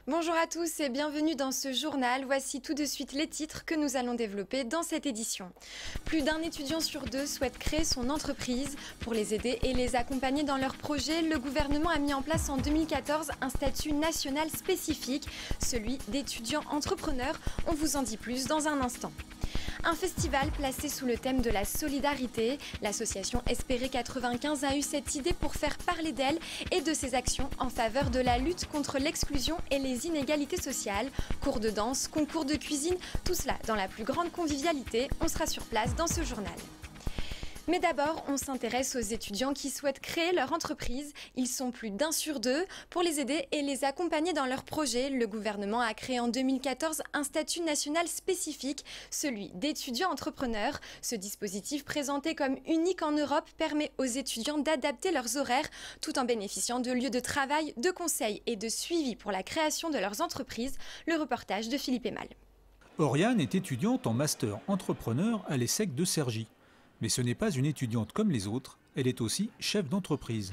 Bonjour à tous et bienvenue dans ce journal. Voici tout de suite les titres que nous allons développer dans cette édition. Plus d'un étudiant sur deux souhaite créer son entreprise. Pour les aider et les accompagner dans leurs projets, le gouvernement a mis en place en 2014 un statut national spécifique, celui d'étudiant entrepreneur. On vous en dit plus dans un instant. Un festival placé sous le thème de la solidarité. L'association Espérer 95 a eu cette idée pour faire parler d'elle et de ses actions en faveur de la lutte contre l'exclusion et les inégalités sociales. Cours de danse, concours de cuisine, tout cela dans la plus grande convivialité. On sera sur place dans ce journal. Mais d'abord, on s'intéresse aux étudiants qui souhaitent créer leur entreprise. Ils sont plus d'un sur deux. Pour les aider et les accompagner dans leurs projets, le gouvernement a créé en 2014 un statut national spécifique, celui d'étudiant entrepreneur. Ce dispositif, présenté comme unique en Europe, permet aux étudiants d'adapter leurs horaires tout en bénéficiant de lieux de travail, de conseils et de suivi pour la création de leurs entreprises. Le reportage de Philippe Emal. Oriane est étudiante en master entrepreneur à l'ESSEC de Cergy. Mais ce n'est pas une étudiante comme les autres, elle est aussi chef d'entreprise.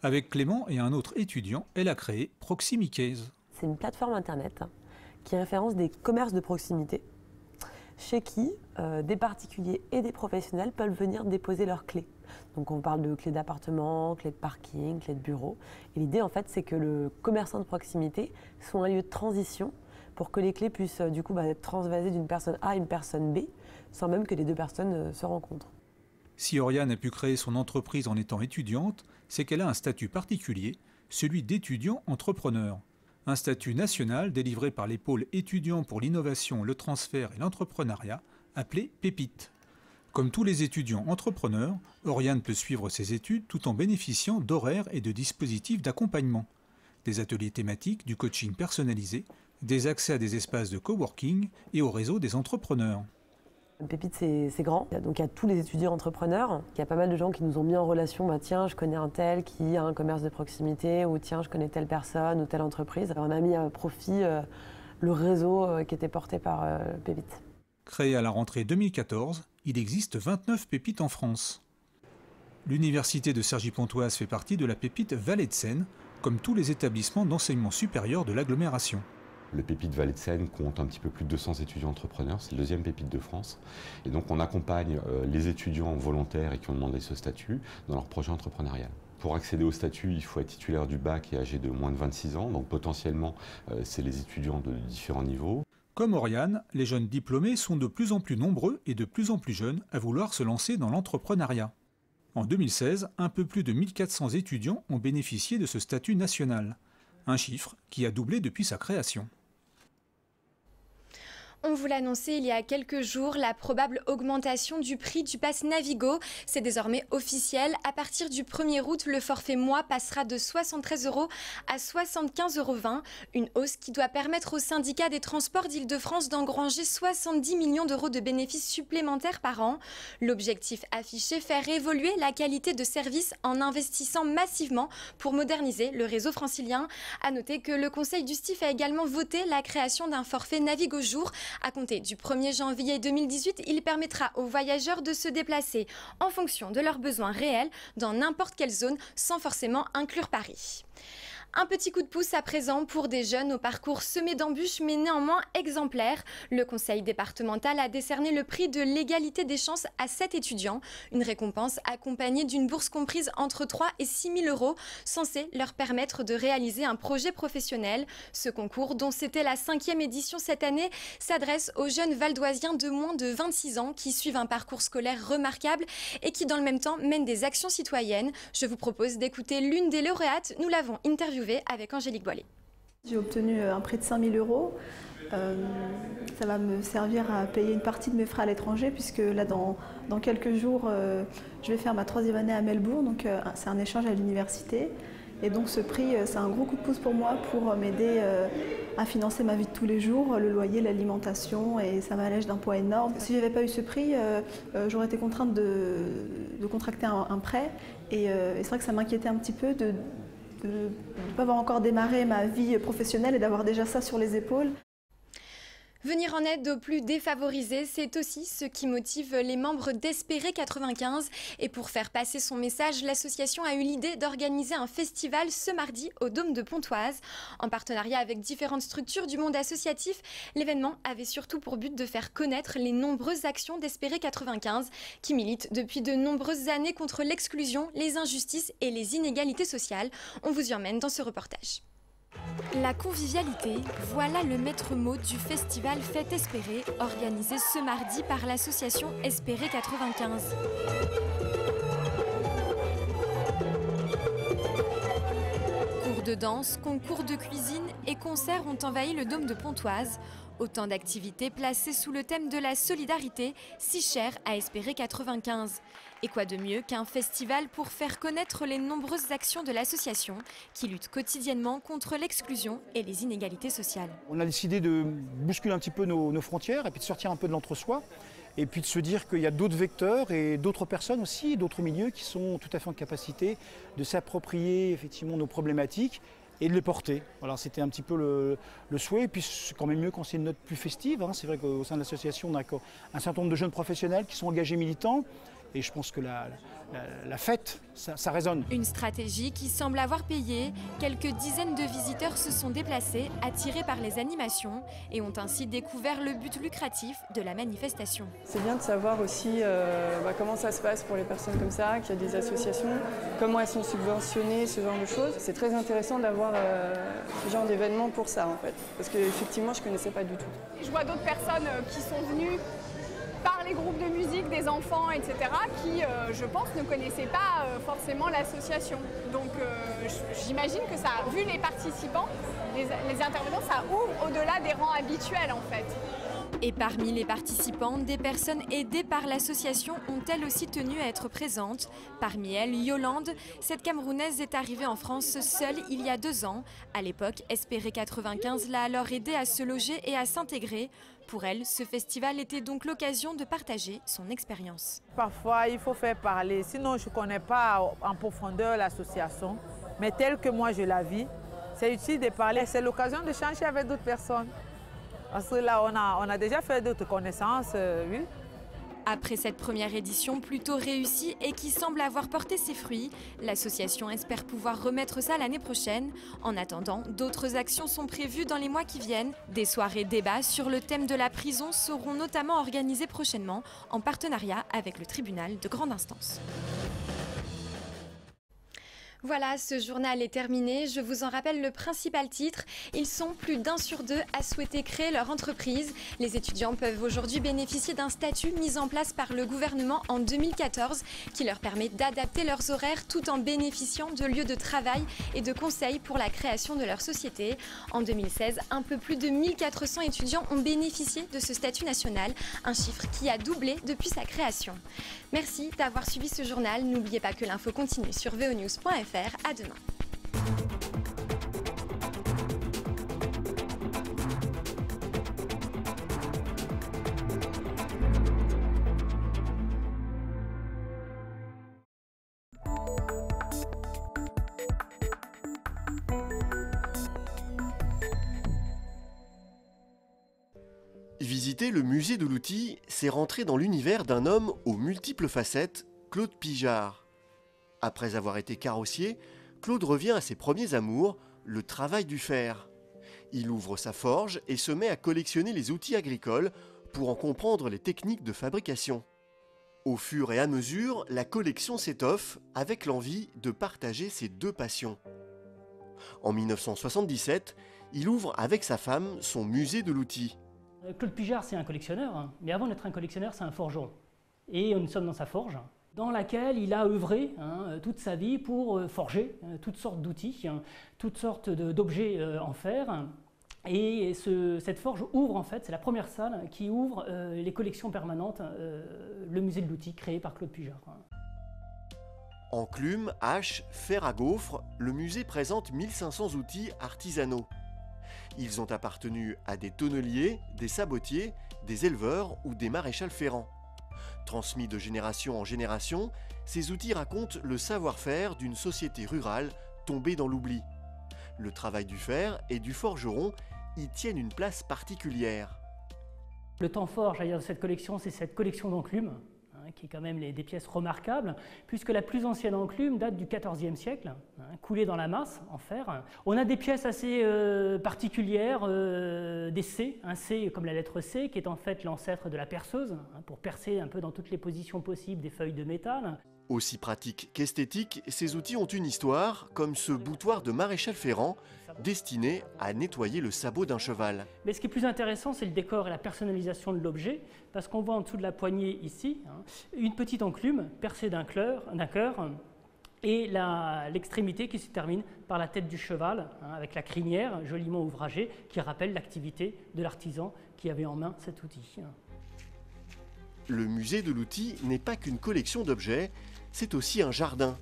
Avec Clément et un autre étudiant, elle a créé Proximicaise. C'est une plateforme internet qui référence des commerces de proximité chez qui des particuliers et des professionnels peuvent venir déposer leurs clés. Donc on parle de clés d'appartement, clés de parking, clés de bureau. Et l'idée en fait c'est que le commerçant de proximité soit un lieu de transition pour que les clés puissent être transvasées d'une personne A à une personne B sans même que les deux personnes se rencontrent. Si Oriane a pu créer son entreprise en étant étudiante, c'est qu'elle a un statut particulier, celui d'étudiant entrepreneur. Un statut national délivré par les pôles étudiants pour l'innovation, le transfert et l'entrepreneuriat, appelé PEPIT. Comme tous les étudiants entrepreneurs, Oriane peut suivre ses études tout en bénéficiant d'horaires et de dispositifs d'accompagnement. Des ateliers thématiques, du coaching personnalisé, des accès à des espaces de coworking et au réseau des entrepreneurs. Pépite, c'est grand. Donc il y a tous les étudiants entrepreneurs. Il y a pas mal de gens qui nous ont mis en relation. Tiens, je connais un tel qui a un commerce de proximité, ou tiens, je connais telle personne ou telle entreprise. On a mis à profit le réseau qui était porté par Pépite. Créé à la rentrée 2014, il existe 29 pépites en France. L'université de Cergy-Pontoise fait partie de la pépite Vallée de Seine, comme tous les établissements d'enseignement supérieur de l'agglomération. Le Pépite Vallée de Seine compte un petit peu plus de 200 étudiants entrepreneurs, c'est le deuxième Pépite de France. Et donc on accompagne les étudiants volontaires et qui ont demandé ce statut dans leur projet entrepreneurial. Pour accéder au statut, il faut être titulaire du bac et âgé de moins de 26 ans, donc potentiellement c'est les étudiants de différents niveaux. Comme Oriane, les jeunes diplômés sont de plus en plus nombreux et de plus en plus jeunes à vouloir se lancer dans l'entrepreneuriat. En 2016, un peu plus de 1400 étudiants ont bénéficié de ce statut national, un chiffre qui a doublé depuis sa création. On vous l'annonçait il y a quelques jours, la probable augmentation du prix du pass Navigo. C'est désormais officiel. À partir du 1er août, le forfait mois passera de 73 € à 75,20 €. Une hausse qui doit permettre au syndicat des transports d'Île-de-France d'engranger 70 millions d'euros de bénéfices supplémentaires par an. L'objectif affiché, faire évoluer la qualité de service en investissant massivement pour moderniser le réseau francilien. À noter que le Conseil du STIF a également voté la création d'un forfait Navigo Jour. À compter du 1er janvier 2018, il permettra aux voyageurs de se déplacer en fonction de leurs besoins réels dans n'importe quelle zone sans forcément inclure Paris. Un petit coup de pouce à présent pour des jeunes au parcours semé d'embûches mais néanmoins exemplaires. Le conseil départemental a décerné le prix de l'égalité des chances à 7 étudiants. Une récompense accompagnée d'une bourse comprise entre 3 et 6 000 €, censée leur permettre de réaliser un projet professionnel. Ce concours, dont c'était la 5e édition cette année, s'adresse aux jeunes valdoisiens de moins de 26 ans qui suivent un parcours scolaire remarquable et qui dans le même temps mènent des actions citoyennes. Je vous propose d'écouter l'une des lauréates. Nous l'avons interviewée avec Angélique Boilet. J'ai obtenu un prêt de 5 000 €. Ça va me servir à payer une partie de mes frais à l'étranger puisque là dans quelques jours je vais faire ma 3e année à Melbourne, donc c'est un échange à l'université. Et donc ce prix, c'est un gros coup de pouce pour moi pour m'aider à financer ma vie de tous les jours, le loyer, l'alimentation, et ça m'allège d'un poids énorme. Si je n'avais pas eu ce prix, j'aurais été contrainte de contracter un prêt, et c'est vrai que ça m'inquiétait un petit peu de ne pas avoir encore démarré ma vie professionnelle et d'avoir déjà ça sur les épaules. Venir en aide aux plus défavorisés, c'est aussi ce qui motive les membres d'Espérer 95. Et pour faire passer son message, l'association a eu l'idée d'organiser un festival ce mardi au Dôme de Pontoise. En partenariat avec différentes structures du monde associatif, l'événement avait surtout pour but de faire connaître les nombreuses actions d'Espérer 95 qui militent depuis de nombreuses années contre l'exclusion, les injustices et les inégalités sociales. On vous y emmène dans ce reportage. La convivialité, voilà le maître mot du festival Fête Espérer, organisé ce mardi par l'association Espérer 95. Cours de danse, concours de cuisine et concerts ont envahi le Dôme de Pontoise. Autant d'activités placées sous le thème de la solidarité, si cher à Espérer 95. Et quoi de mieux qu'un festival pour faire connaître les nombreuses actions de l'association qui lutte quotidiennement contre l'exclusion et les inégalités sociales. On a décidé de bousculer un petit peu nos frontières et puis de sortir un peu de l'entre-soi et puis de se dire qu'il y a d'autres vecteurs et d'autres personnes aussi, d'autres milieux qui sont tout à fait en capacité de s'approprier effectivement nos problématiques et de les porter. Voilà, c'était un petit peu le souhait. Et puis c'est quand même mieux quand c'est une note plus festive. Hein. C'est vrai qu'au sein de l'association, on a un certain nombre de jeunes professionnels qui sont engagés militants. Et je pense que la fête, ça résonne. Une stratégie qui semble avoir payé. Quelques dizaines de visiteurs se sont déplacés, attirés par les animations, et ont ainsi découvert le but lucratif de la manifestation. C'est bien de savoir aussi comment ça se passe pour les personnes comme ça, qu'il y a des associations, comment elles sont subventionnées, ce genre de choses. C'est très intéressant d'avoir ce genre d'événement pour ça, en fait. Parce qu'effectivement, je ne connaissais pas du tout. Je vois d'autres personnes qui sont venues par les groupes de musique, des enfants, etc., qui, je pense, ne connaissaient pas forcément l'association. Donc j'imagine que ça, vu les participants, les intervenants, ça ouvre au-delà des rangs habituels, en fait. Et parmi les participants, des personnes aidées par l'association ont elles aussi tenu à être présentes. Parmi elles, Yolande, cette Camerounaise est arrivée en France seule il y a 2 ans. À l'époque, Espérer 95 l'a alors aidée à se loger et à s'intégrer. Pour elle, ce festival était donc l'occasion de partager son expérience. Parfois, il faut faire parler, sinon je ne connais pas en profondeur l'association. Mais telle que moi je la vis, c'est utile de parler. C'est l'occasion de changer avec d'autres personnes. Parce que là, on a déjà fait d'autres connaissances, oui. Après cette première édition plutôt réussie et qui semble avoir porté ses fruits, l'association espère pouvoir remettre ça l'année prochaine. En attendant, d'autres actions sont prévues dans les mois qui viennent. Des soirées débats sur le thème de la prison seront notamment organisées prochainement en partenariat avec le tribunal de grande instance. Voilà, ce journal est terminé. Je vous en rappelle le principal titre. Ils sont plus d'1 sur 2 à souhaiter créer leur entreprise. Les étudiants peuvent aujourd'hui bénéficier d'un statut mis en place par le gouvernement en 2014 qui leur permet d'adapter leurs horaires tout en bénéficiant de lieux de travail et de conseils pour la création de leur société. En 2016, un peu plus de 1400 étudiants ont bénéficié de ce statut national, un chiffre qui a doublé depuis sa création. Merci d'avoir suivi ce journal. N'oubliez pas que l'info continue sur veonews.fr. À demain. Visiter le musée de l'outil, c'est rentrer dans l'univers d'un homme aux multiples facettes, Claude Pijard. Après avoir été carrossier, Claude revient à ses premiers amours, le travail du fer. Il ouvre sa forge et se met à collectionner les outils agricoles pour en comprendre les techniques de fabrication. Au fur et à mesure, la collection s'étoffe avec l'envie de partager ses 2 passions. En 1977, il ouvre avec sa femme son musée de l'outil. Claude Pijard, c'est un collectionneur, mais avant d'être un collectionneur, c'est un forgeron. Et nous sommes dans sa forge, dans laquelle il a œuvré toute sa vie pour forger toutes sortes d'outils, toutes sortes d'objets en fer. Et cette forge ouvre en fait, c'est la première salle qui ouvre les collections permanentes, le musée de l'outil créé par Claude Pijard. Enclume, hache, fer à gaufre, le musée présente 1500 outils artisanaux. Ils ont appartenu à des tonneliers, des sabotiers, des éleveurs ou des maréchals ferrants. Transmis de génération en génération, ces outils racontent le savoir-faire d'une société rurale tombée dans l'oubli. Le travail du fer et du forgeron y tiennent une place particulière. Le temps fort, j'allais dire, de cette collection, c'est cette collection d'enclumes, qui est quand même des pièces remarquables, puisque la plus ancienne enclume date du XIVe siècle, coulée dans la masse en fer. On a des pièces assez particulières, des C, un C comme la lettre C, qui est en fait l'ancêtre de la perceuse, pour percer un peu dans toutes les positions possibles des feuilles de métal. Aussi pratique qu'esthétique, ces outils ont une histoire, comme ce boutoir de maréchal Ferrand, destiné à nettoyer le sabot d'un cheval. Mais ce qui est plus intéressant, c'est le décor et la personnalisation de l'objet, parce qu'on voit en dessous de la poignée ici, une petite enclume percée d'un cœur, et l'extrémité qui se termine par la tête du cheval, avec la crinière joliment ouvragée, qui rappelle l'activité de l'artisan qui avait en main cet outil. Le musée de l'outil n'est pas qu'une collection d'objets, c'est aussi un jardin.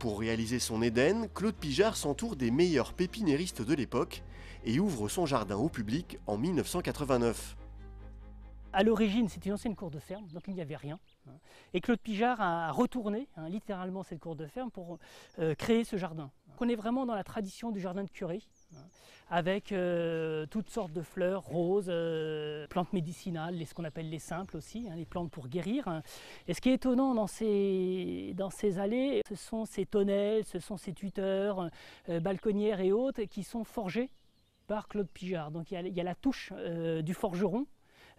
Pour réaliser son Éden, Claude Pijard s'entoure des meilleurs pépiniéristes de l'époque et ouvre son jardin au public en 1989. À l'origine, c'était une ancienne cour de ferme, donc il n'y avait rien. Et Claude Pijard a retourné littéralement cette cour de ferme pour créer ce jardin. On est vraiment dans la tradition du jardin de curé, avec toutes sortes de fleurs, roses, plantes médicinales, ce qu'on appelle les simples aussi, les plantes pour guérir. Et ce qui est étonnant dans ces allées, ce sont ces tonnelles, ce sont ces tuteurs, balconnières et autres qui sont forgés par Claude Pijard. Donc il y a la touche du forgeron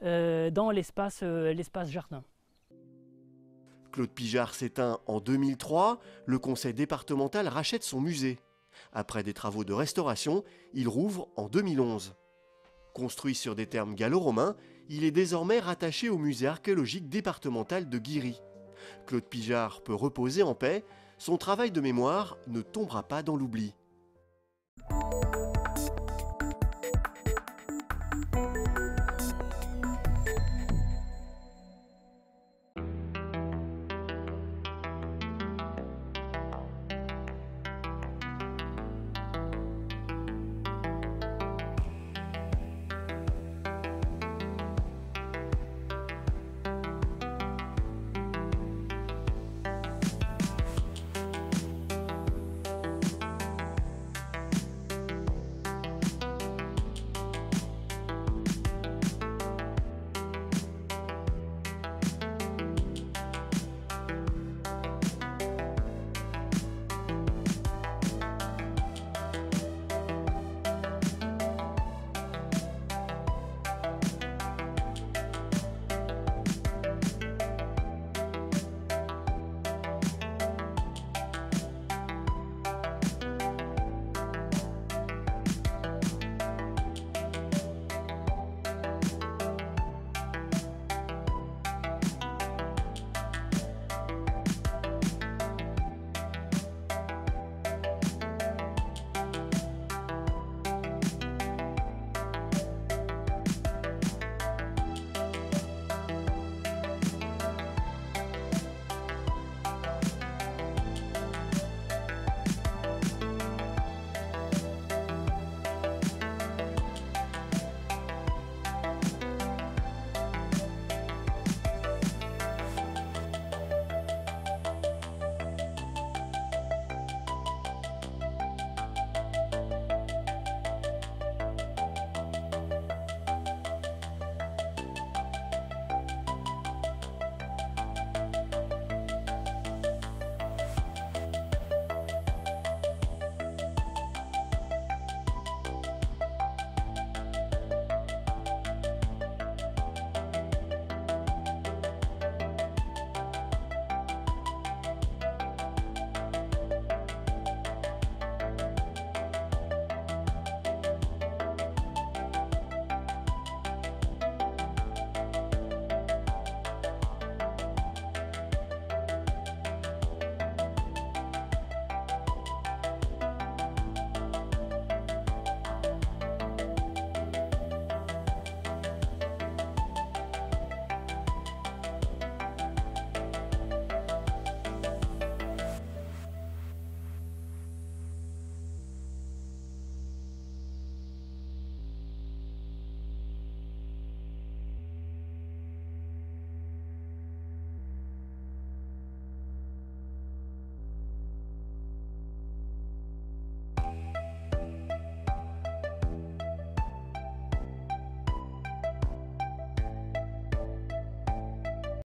dans l'espace jardin. Claude Pijard s'éteint en 2003, le conseil départemental rachète son musée. Après des travaux de restauration, il rouvre en 2011. Construit sur des termes gallo-romains, il est désormais rattaché au musée archéologique départemental de Guiry. Claude Pijard peut reposer en paix, son travail de mémoire ne tombera pas dans l'oubli.